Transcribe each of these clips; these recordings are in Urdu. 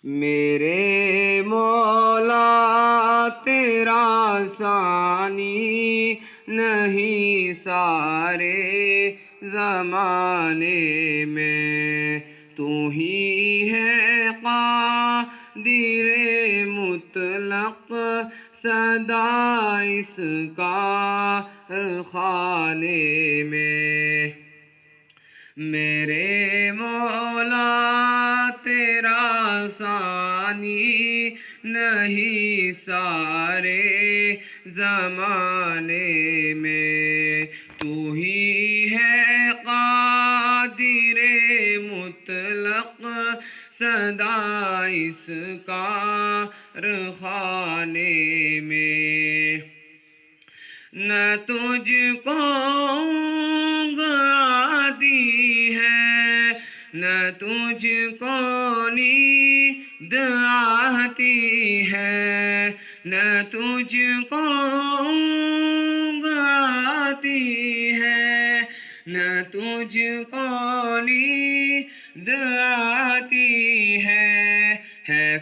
میرے مولا تیرا ثانی نہیں سارے زمانے میں، تو ہی ہے قادر مطلق سدا اس کارخانے میں۔ میرے مولا تیرا ثانی نہیں سارے زمانے میں، تو ہی ہے قادر مطلق سدا اس کارخانے میں۔ نہ تجھ کو آتی ہے، نہ تجھ کو نیند آتی ہے، نہ تجھ کو آتی ہے، نہ تجھ کو نیند آتی ہے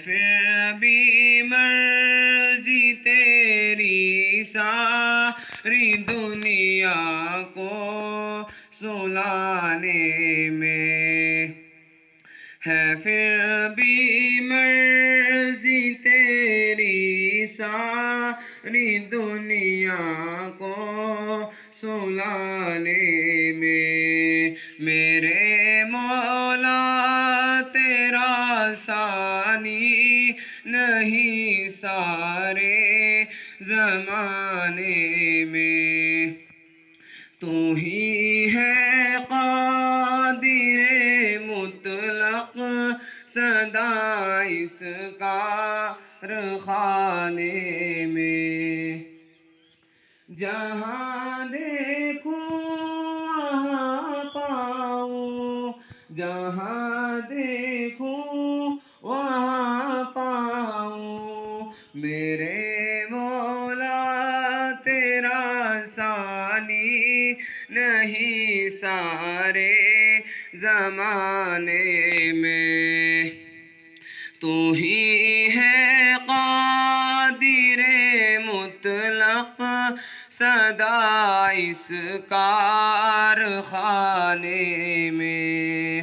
پھر بھی مرضی تیری ساری دنیا کو سلانے میں، ہے پھر بھی مرضی تیری ساری دنیا کو سلانے میں۔ میرے مولا تیرا ثانی نہیں سارے زمانے میں، تو ہی ہے قادر مطلق سدا اس کارخانے میں۔ جہاں دیکھوں وہاں پاؤں، جہاں دیکھوں وہاں پاؤں، میرے مولا تیرا ثانی نہیں سارے زمانے میں، تو ہی ہے قادر مطلق سدا اس کارخانے میں۔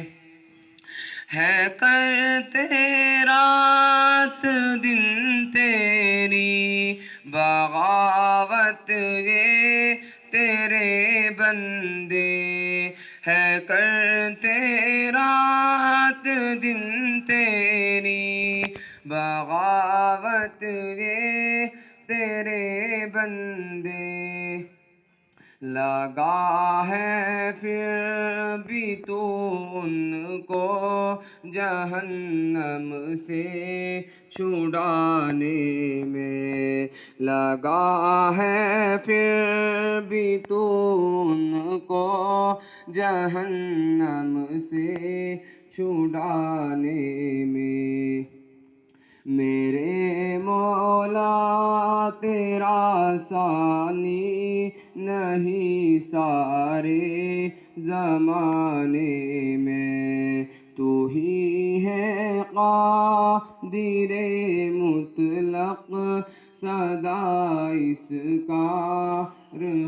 ہے کرتے رات دن تیری بغاوت یہ تیرے بندے، ہے کرتے رات دن تیری بغاوت یہ تیرے بندے، لگا ہے پھر بھی تو ان کو جہنم سے چھڑانے میں، لگا ہے پھر بھی تو ان کو جہنم سے چھڑانے میں۔ میرے مولا تیرا ثانی نہیں سارے زمانے میں، تو ہی ہے قادر مطلق سدا اس کارخانے